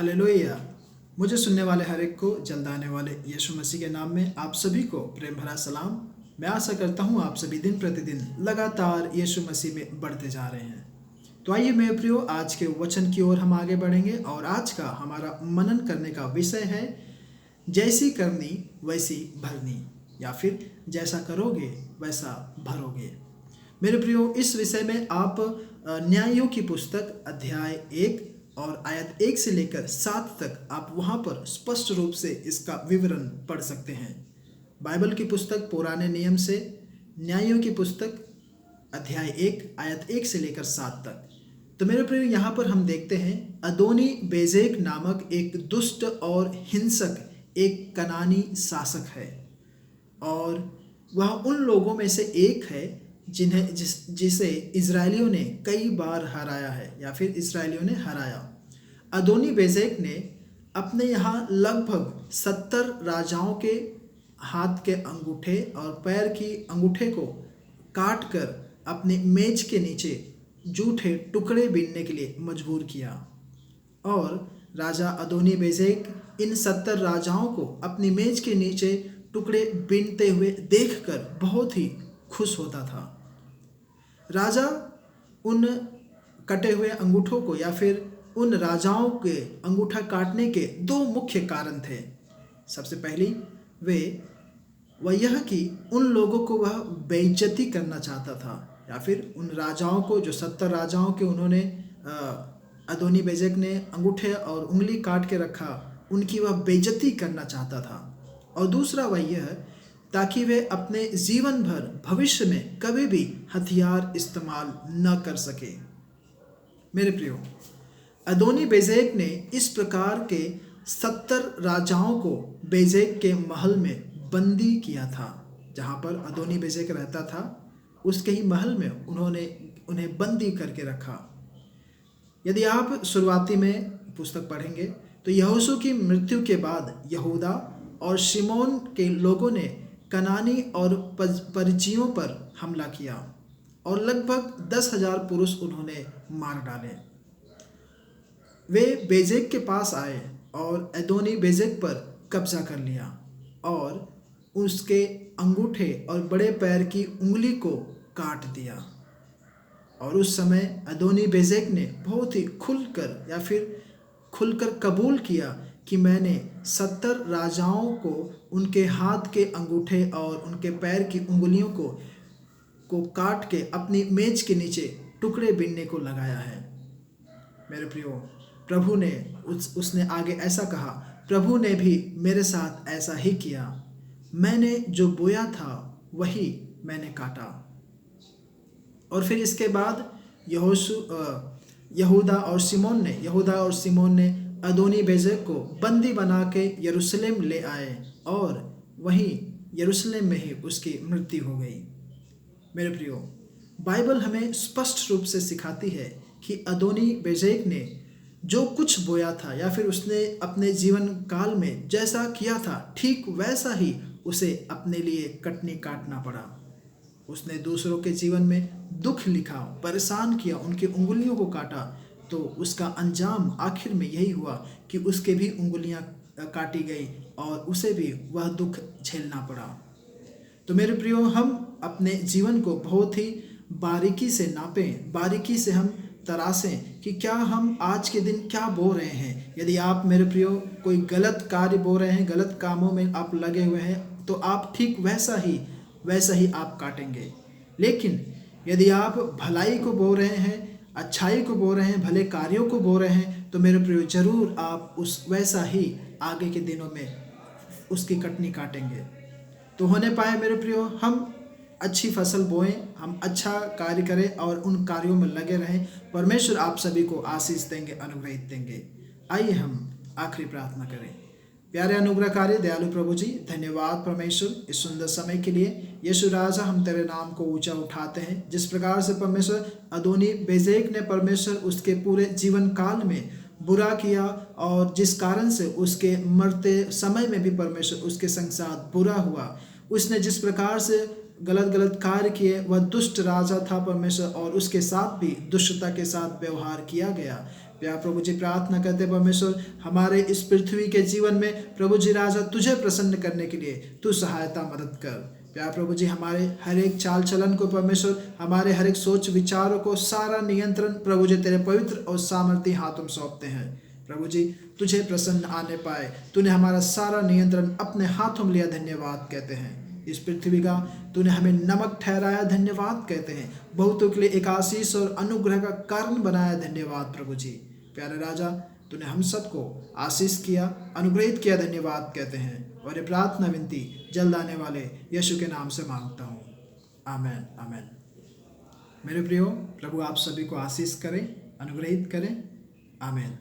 Hallelujah. मुझे सुनने वाले हर एक को जल्द आने वाले यीशु मसीह के नाम में आप सभी को प्रेम भरा सलाम। मैं आशा करता हूँ आप सभी दिन प्रतिदिन लगातार यीशु मसीह में बढ़ते जा रहे हैं। तो आइए मेरे प्रियो, आज के वचन की ओर हम आगे बढ़ेंगे और आज का हमारा मनन करने का विषय है जैसी करनी वैसी भरनी, या फिर जैसा करोगे वैसा भरोगे। मेरे प्रियो, इस विषय में आप न्यायों की पुस्तक अध्याय 1 और आयत 1 से लेकर 7 तक आप वहाँ पर स्पष्ट रूप से इसका विवरण पढ़ सकते हैं। बाइबल की पुस्तक पुराने नियम से न्यायों की पुस्तक अध्याय 1 आयत 1 से लेकर 7 तक। तो मेरे प्रिय, यहाँ पर हम देखते हैं अदोनी बेजेक नामक एक दुष्ट और हिंसक एक कनानी शासक है, और वह उन लोगों में से एक है जिसे इजरायलियों ने कई बार हराया है, या फिर इजरायलियों ने हराया। अदोनी बेजेक ने अपने यहाँ लगभग 70 राजाओं के हाथ के अंगूठे और पैर की अंगूठे को काट कर अपने मेज के नीचे जूठे टुकड़े बीनने के लिए मजबूर किया। और राजा अदोनी बेजेक इन 70 राजाओं को अपनी मेज के नीचे टुकड़े बीनते हुए देखकर बहुत ही खुश होता था। राजा उन कटे हुए अंगूठों को, या फिर उन राजाओं के अंगूठा काटने के 2 मुख्य कारण थे। सबसे पहली वह यह कि उन लोगों को वह बेइज्जती करना चाहता था, या फिर उन राजाओं को जो 70 राजाओं के उन्होंने अदोनी बेजेक ने अंगूठे और उंगली काट के रखा, उनकी वह बेइज्जती करना चाहता था। और दूसरा वह यह ताकि वे अपने जीवन भर भविष्य में कभी भी हथियार इस्तेमाल न कर सके। मेरे प्रियो, अदोनी बेजेक ने इस प्रकार के 70 राजाओं को बेजेक के महल में बंदी किया था। जहाँ पर अदोनी बेजेक रहता था, उसके ही महल में उन्होंने उन्हें बंदी करके रखा। यदि आप शुरुआती में पुस्तक पढ़ेंगे तो यहोशू की मृत्यु के बाद यहूदा और शिमोन के लोगों ने कनानी और परिज्जियों पर हमला किया और लगभग 10,000 पुरुष उन्होंने मार डाले। वे बेजेक के पास आए और अदोनी बेजेक पर कब्जा कर लिया और उसके अंगूठे और बड़े पैर की उंगली को काट दिया। और उस समय अदोनी बेजेक ने बहुत ही खुलकर कबूल किया कि मैंने 70 राजाओं को उनके हाथ के अंगूठे और उनके पैर की उंगलियों को काट के अपनी मेज के नीचे टुकड़े बीनने को लगाया है। मेरे प्रियो, प्रभु ने उसने आगे ऐसा कहा, प्रभु ने भी मेरे साथ ऐसा ही किया। मैंने जो बोया था वही मैंने काटा। और फिर इसके बाद यहूदा और सिमोन ने अदोनी बेजेक को बंदी बना के यरूशलेम ले आए और वहीं यरूशलेम में ही उसकी मृत्यु हो गई। मेरे प्रियो, बाइबल हमें स्पष्ट रूप से सिखाती है कि अदोनी बेजेक ने जो कुछ बोया था, या फिर उसने अपने जीवन काल में जैसा किया था, ठीक वैसा ही उसे अपने लिए कटनी काटना पड़ा। उसने दूसरों के जीवन में दुख लिखा, परेशान किया, उनकी उंगलियों को काटा, तो उसका अंजाम आखिर में यही हुआ कि उसके भी उंगलियां काटी गई और उसे भी वह दुख झेलना पड़ा। तो मेरे प्रियो, हम अपने जीवन को बहुत ही बारीकी से नापें, बारीकी से हम तरासें कि क्या हम आज के दिन क्या बो रहे हैं। यदि आप मेरे प्रियो कोई गलत कार्य बो रहे हैं, गलत कामों में आप लगे हुए हैं, तो आप ठीक वैसा ही आप काटेंगे। लेकिन यदि आप भलाई को बो रहे हैं, अच्छाई को बो रहे हैं, भले कार्यों को बो रहे हैं, तो मेरे प्रियो जरूर आप वैसा ही आगे के दिनों में उसकी कटनी काटेंगे। तो होने पाए मेरे प्रियो हम अच्छी फसल बोएं, हम अच्छा कार्य करें और उन कार्यों में लगे रहें। परमेश्वर आप सभी को आशीष देंगे, अनुग्रहित देंगे। आइए हम आखिरी प्रार्थना करें। प्यारे अनुग्रहकारी दयालु प्रभु जी, धन्यवाद परमेश्वर इस सुंदर समय के लिए। यीशु राजा, हम तेरे नाम को ऊंचा उठाते हैं। जिस प्रकार से परमेश्वर अदोनी बेजेक ने परमेश्वर उसके पूरे जीवन काल में बुरा किया, और जिस कारण से उसके मरते समय में भी परमेश्वर उसके संग साथ बुरा हुआ, उसने जिस प्रकार से गलत कार्य किए, वह दुष्ट राजा था परमेश्वर, और उसके साथ भी दुष्टता के साथ व्यवहार किया गया। प्यार प्रभु जी प्रार्थना करते परमेश्वर हमारे इस पृथ्वी के जीवन में प्रभु जी राजा तुझे प्रसन्न करने के लिए तू सहायता मदद कर। प्यार प्रभु जी हमारे हर एक चाल चलन को परमेश्वर, हमारे हर एक सोच विचारों को सारा नियंत्रण प्रभु जी तेरे पवित्र और सामर्थी हाथों में सौंपते हैं। प्रभु जी तुझे प्रसन्न आने पाए, तूने हमारा सारा नियंत्रण अपने हाथों में लिया, धन्यवाद कहते हैं। इस पृथ्वी का तूने हमें नमक ठहराया, धन्यवाद कहते हैं। बहुतों के लिए एक आशीष और अनुग्रह का कारण बनाया, धन्यवाद प्रभु जी। प्यारे राजा तूने हम सबको आशीष किया, अनुग्रहित किया, धन्यवाद कहते हैं। और ये प्रार्थना विनती जल्द आने वाले यीशु के नाम से मांगता हूँ, आमेन आमेन। मेरे प्रियो, प्रभु आप सभी को आशीष करें, अनुग्रहित करें, आमेन।